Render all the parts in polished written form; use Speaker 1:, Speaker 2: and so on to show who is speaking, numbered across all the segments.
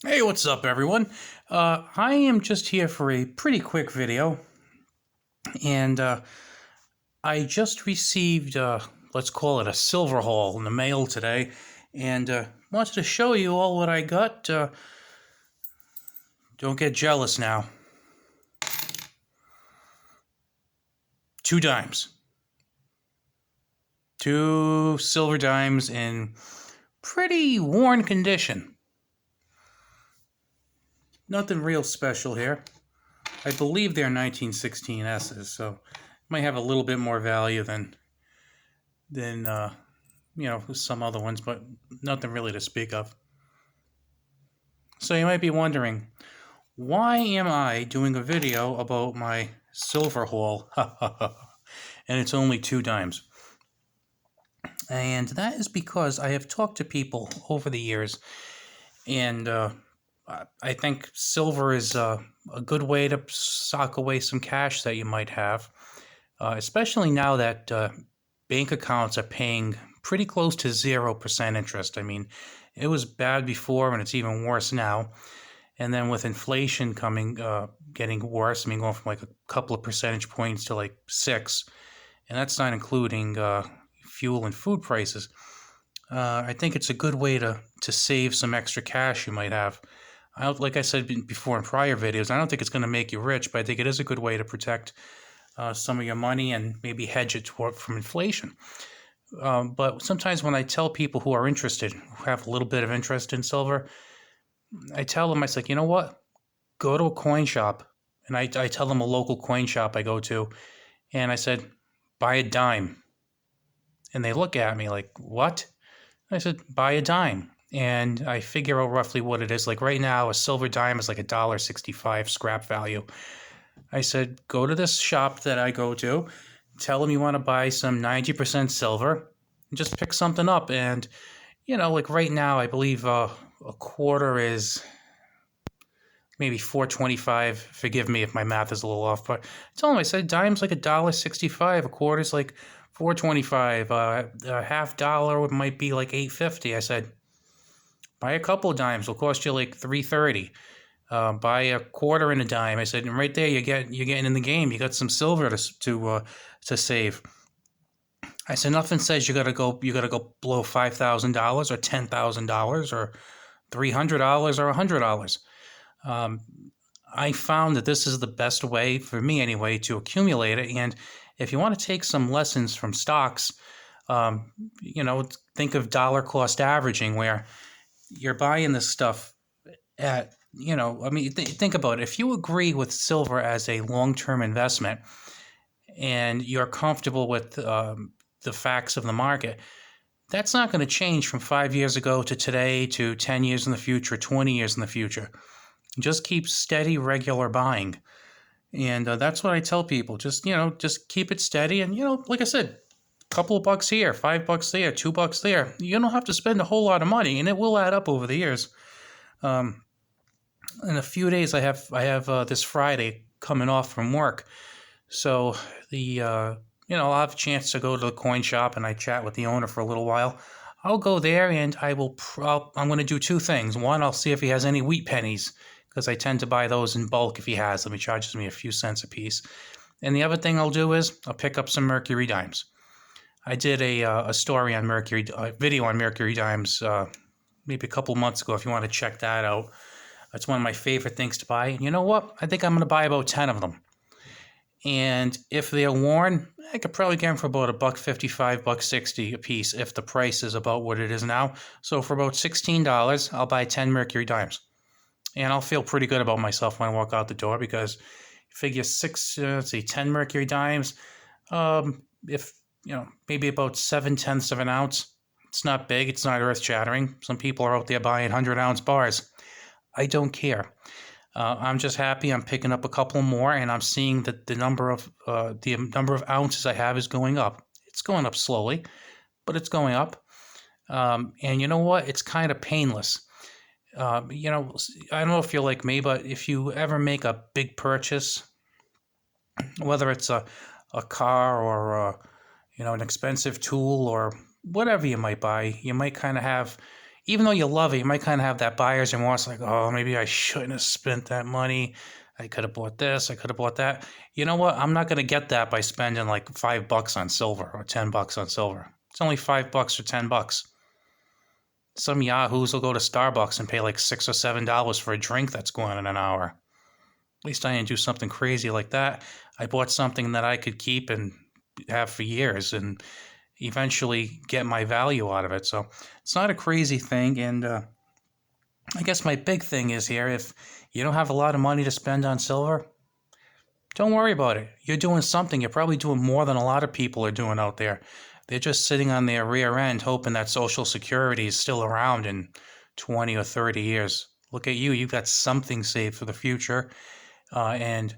Speaker 1: Hey, what's up, everyone? I am just here for a pretty quick video, and I just received, let's call it a silver haul in the mail today, and wanted to show you all what I got. Don't get jealous now. 2 dimes. 2 silver dimes in pretty worn condition. Nothing real special here. I believe they're 1916 S's, so might have a little bit more value than some other ones, but nothing really to speak of. So you might be wondering, why am I doing a video about my silver haul? And it's only 2 dimes. And that is because I have talked to people over the years, and I think silver is a good way to sock away some cash that you might have, especially now that bank accounts are paying pretty close to 0% interest. I mean, it was bad before, and it's even worse now. And then with inflation getting worse, I mean, going from like a couple of percentage points to like 6, and that's not including fuel and food prices. I think it's a good way to save some extra cash you might have. Like I said before in prior videos, I don't think it's going to make you rich, but I think it is a good way to protect some of your money and maybe hedge it from inflation. But sometimes when I tell people who are interested, who have a little bit of interest in silver, I tell them, I say, you know what? Go to a coin shop. And I tell them a local coin shop I go to. And I said, buy a dime. And they look at me like, what? I said, buy a dime. And I figure out roughly what it is. Like right now, a silver dime is like $1.65 scrap value. I said, go to this shop that I go to, tell them you want to buy some 90% silver, and just pick something up. And, like right now, I believe a quarter is maybe 4.25. Forgive me if my math is a little off, but I told him, I said, dime's like $1.65, a quarter's like 4.25, a half dollar might be like 8.50. I said, buy a couple of dimes, it'll cost you like 3.30. Buy a quarter and a dime. I said, and right there you're getting in the game. You got some silver to save. I said, nothing says you gotta go blow $5,000 or $10,000 or $300 or $100. Um, I found that this is the best way for me anyway to accumulate it. And if you want to take some lessons from stocks, um, think of dollar cost averaging, where you're buying this stuff at, think about it. If you agree with silver as a long-term investment and you're comfortable with the facts of the market, that's not going to change from 5 years ago to today to 10 years in the future, 20 years in the future. Just keep steady, regular buying. And that's what I tell people. Just keep it steady. And, like I said, a couple of bucks here, $5 there, $2 there. You don't have to spend a whole lot of money, and it will add up over the years. In a few days, I have this Friday coming off from work. So I'll have a chance to go to the coin shop and I chat with the owner for a little while. I'll go there and I'm going to do two things. One, I'll see if he has any wheat pennies, because I tend to buy those in bulk if he has them. He charges me a few cents a piece. And the other thing I'll do is I'll pick up some Mercury dimes. I did a story on Mercury, a video on Mercury dimes maybe a couple months ago if you want to check that out. It's one of my favorite things to buy. And you know what? I think I'm going to buy about 10 of them. And if they're worn, I could probably get them for about $1.55, $1.60 a piece if the price is about what it is now. So for about $16, I'll buy 10 Mercury dimes. And I'll feel pretty good about myself when I walk out the door, because figure 10 Mercury dimes, if, maybe about 7/10 of an ounce. It's not big. It's not earth-shattering. Some people are out there buying 100-ounce bars. I don't care. I'm just happy I'm picking up a couple more, and I'm seeing that the number of ounces I have is going up. It's going up slowly, but it's going up. And you know what? It's kind of painless. I don't know if you're like me, but if you ever make a big purchase, whether it's a car or an expensive tool or whatever you might buy, you might kind of have, even though you love it, you might kind of have that buyer's remorse, like, oh, maybe I shouldn't have spent that money. I could have bought this. I could have bought that. You know what? I'm not going to get that by spending like $5 on silver or $10 on silver. It's only $5 or $10. Some yahoos will go to Starbucks and pay like $6 or $7 for a drink that's going in an hour. At least I didn't do something crazy like that. I bought something that I could keep and have for years and eventually get my value out of it. So it's not a crazy thing. And I guess my big thing is here, if you don't have a lot of money to spend on silver, don't worry about it. You're doing something. You're probably doing more than a lot of people are doing out there. They're just sitting on their rear end hoping that Social Security is still around in 20 or 30 years. Look at you. You've got something saved for the future. And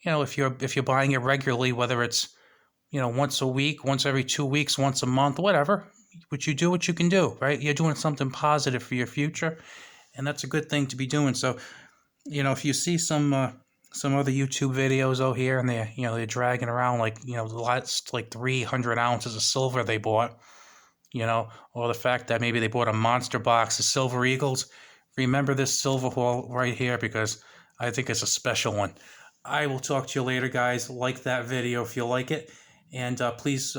Speaker 1: you know, if you're buying it regularly, whether it's, you know, once a week, once every 2 weeks, once a month, whatever, but you do what you can do, right? You're doing something positive for your future, and that's a good thing to be doing. So, you know, if you see some other YouTube videos out here, and they're dragging around like, the last like 300 ounces of silver they bought, or the fact that maybe they bought a monster box of Silver Eagles. Remember this silver haul right here, because I think it's a special one. I will talk to you later, guys. Like that video if you like it. And please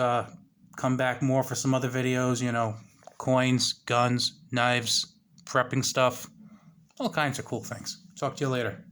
Speaker 1: come back more for some other videos, coins, guns, knives, prepping stuff, all kinds of cool things. Talk to you later.